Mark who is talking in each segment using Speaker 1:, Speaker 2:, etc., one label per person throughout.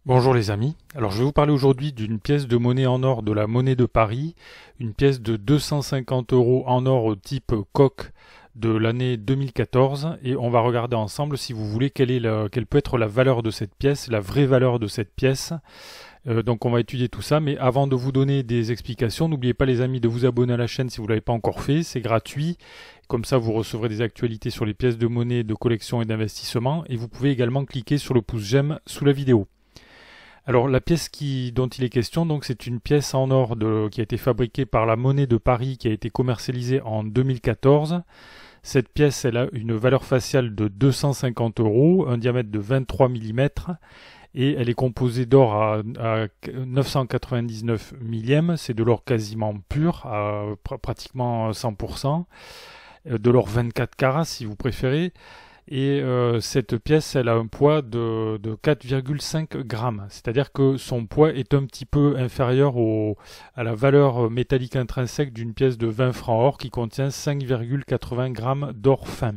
Speaker 1: Bonjour les amis, alors je vais vous parler aujourd'hui d'une pièce de monnaie en or de la monnaie de Paris, une pièce de 250 € en or type coque de l'année 2014 et on va regarder ensemble si vous voulez quelle peut être la valeur de cette pièce, la vraie valeur de cette pièce. Donc on va étudier tout ça, mais avant de vous donner des explications, n'oubliez pas les amis de vous abonner à la chaîne si vous ne l'avez pas encore fait, c'est gratuit. Comme ça vous recevrez des actualités sur les pièces de monnaie, de collection et d'investissement et vous pouvez également cliquer sur le pouce j'aime sous la vidéo. Alors la pièce dont il est question, donc c'est une pièce en or qui a été fabriquée par la Monnaie de Paris, qui a été commercialisée en 2014. Cette pièce, elle a une valeur faciale de 250 €, un diamètre de 23 mm, et elle est composée d'or à 999 millièmes, c'est de l'or quasiment pur, à pratiquement 100%, de l'or 24 carats si vous préférez. Et cette pièce, elle a un poids de 4,5 grammes. C'est-à-dire que son poids est un petit peu inférieur à la valeur métallique intrinsèque d'une pièce de 20 francs or qui contient 5,80 grammes d'or fin.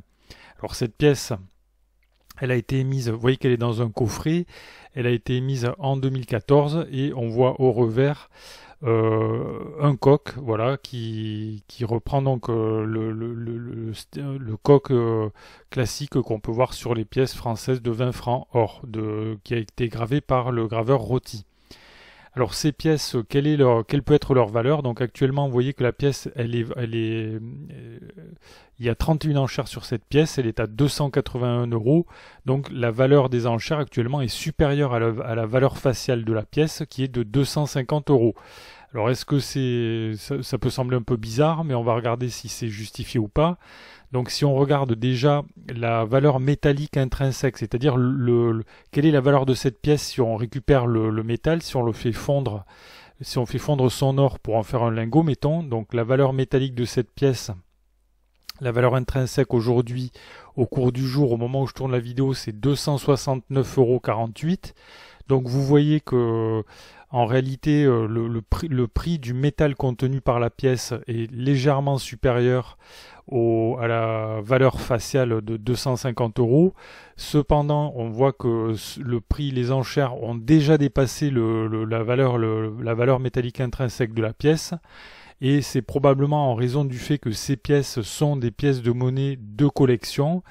Speaker 1: Alors cette pièce, elle a été émise, vous voyez qu'elle est dans un coffret, elle a été émise en 2014 et on voit au revers un coq, voilà, qui reprend donc le coq classique qu'on peut voir sur les pièces françaises de 20 francs or, qui a été gravé par le graveur Roty. Alors ces pièces, quelle peut être leur valeur? Donc actuellement, vous voyez que la pièce, il y a 31 enchères sur cette pièce, elle est à 281 €. Donc la valeur des enchères actuellement est supérieure à la valeur faciale de la pièce qui est de 250 €. Alors est-ce que ça peut sembler un peu bizarre, mais on va regarder si c'est justifié ou pas. Donc si on regarde déjà la valeur métallique intrinsèque, c'est-à-dire quelle est la valeur de cette pièce si on récupère le métal, si on le fait fondre, si on fait fondre son or pour en faire un lingot, mettons, donc la valeur métallique de cette pièce, la valeur intrinsèque aujourd'hui, au cours du jour, au moment où je tourne la vidéo, c'est 269,48 €. Donc vous voyez que en réalité le prix du métal contenu par la pièce est légèrement supérieur à la valeur faciale de 250 €. Cependant, on voit que les enchères ont déjà dépassé la valeur métallique intrinsèque de la pièce. Et c'est probablement en raison du fait que ces pièces sont des pièces de monnaie de collection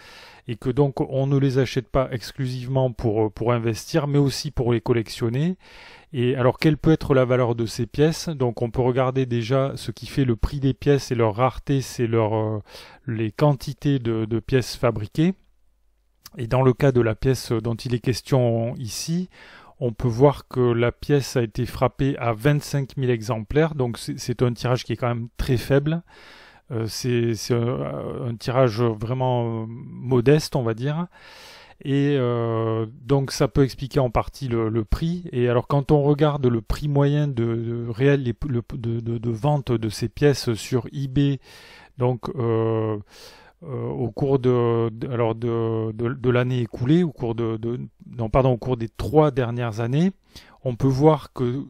Speaker 1: et que donc on ne les achète pas exclusivement pour investir, mais aussi pour les collectionner. Et alors quelle peut être la valeur de ces pièces? Donc on peut regarder déjà ce qui fait le prix des pièces et leur rareté, c'est les quantités de pièces fabriquées. Et dans le cas de la pièce dont il est question ici, on peut voir que la pièce a été frappée à 25 000 exemplaires, donc c'est un tirage qui est quand même très faible. C'est un tirage vraiment modeste, on va dire. Et donc ça peut expliquer en partie le prix. Et alors quand on regarde le prix moyen réel de vente de ces pièces sur eBay, donc au cours de l'année écoulée, au cours au cours des 3 dernières années, on peut voir que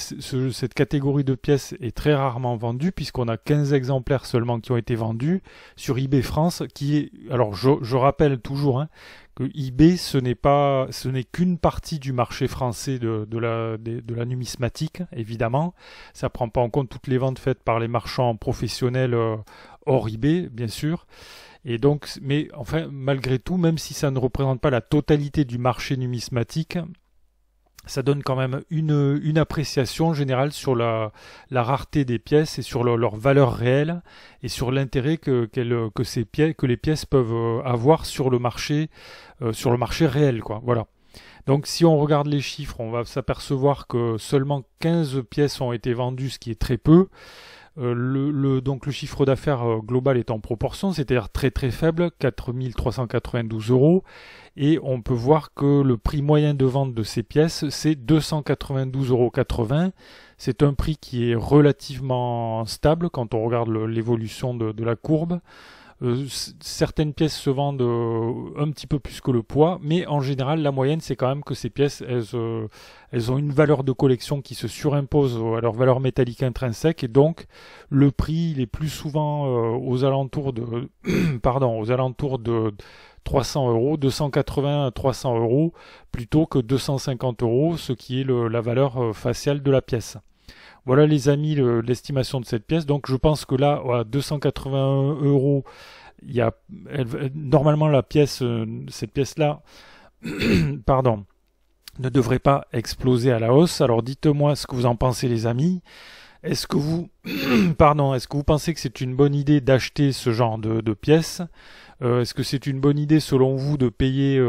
Speaker 1: cette catégorie de pièces est très rarement vendue puisqu'on a 15 exemplaires seulement qui ont été vendus sur eBay France, alors je rappelle toujours que eBay ce n'est qu'une partie du marché français de la numismatique, évidemment. Ça prend pas en compte toutes les ventes faites par les marchands professionnels hors eBay, bien sûr. Et donc, mais enfin, malgré tout, même si ça ne représente pas la totalité du marché numismatique, ça donne quand même une appréciation générale sur la rareté des pièces et sur leur valeur réelle et sur l'intérêt que les pièces peuvent avoir sur le marché réel, quoi. Voilà. Donc si on regarde les chiffres, on va s'apercevoir que seulement 15 pièces ont été vendues, ce qui est très peu. Donc le chiffre d'affaires global est en proportion, c'est-à-dire très très faible, 4 392 €. Et on peut voir que le prix moyen de vente de ces pièces, c'est 292,80 €. C'est un prix qui est relativement stable quand on regarde l'évolution de la courbe. Certaines pièces se vendent un petit peu plus que le poids, mais en général, la moyenne, c'est quand même que ces pièces, elles ont une valeur de collection qui se surimpose à leur valeur métallique intrinsèque, et donc le prix, il est plus souvent aux alentours de, aux alentours de 300 euros, 280 à 300 euros plutôt que 250 euros, ce qui est la valeur faciale de la pièce. Voilà les amis l'estimation de cette pièce. Donc je pense que là, à 281 euros, il y a normalement la pièce, cette pièce-là, pardon, ne devrait pas exploser à la hausse. Alors dites-moi ce que vous en pensez les amis. Est-ce que vous, pardon, est-ce que vous pensez que c'est une bonne idée d'acheter ce genre de pièces? Est-ce que c'est une bonne idée selon vous de payer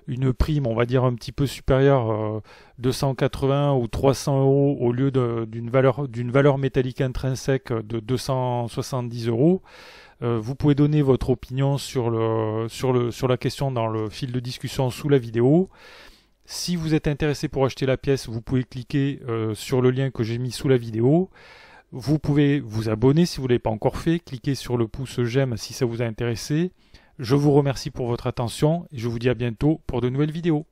Speaker 1: une prime, on va dire un petit peu supérieure, 280 ou 300 euros au lieu d'une valeur métallique intrinsèque de 270 euros? Vous pouvez donner votre opinion sur la question dans le fil de discussion sous la vidéo. Si vous êtes intéressé pour acheter la pièce, vous pouvez cliquer sur le lien que j'ai mis sous la vidéo. Vous pouvez vous abonner si vous ne l'avez pas encore fait. Cliquez sur le pouce j'aime si ça vous a intéressé. Je vous remercie pour votre attention et je vous dis à bientôt pour de nouvelles vidéos.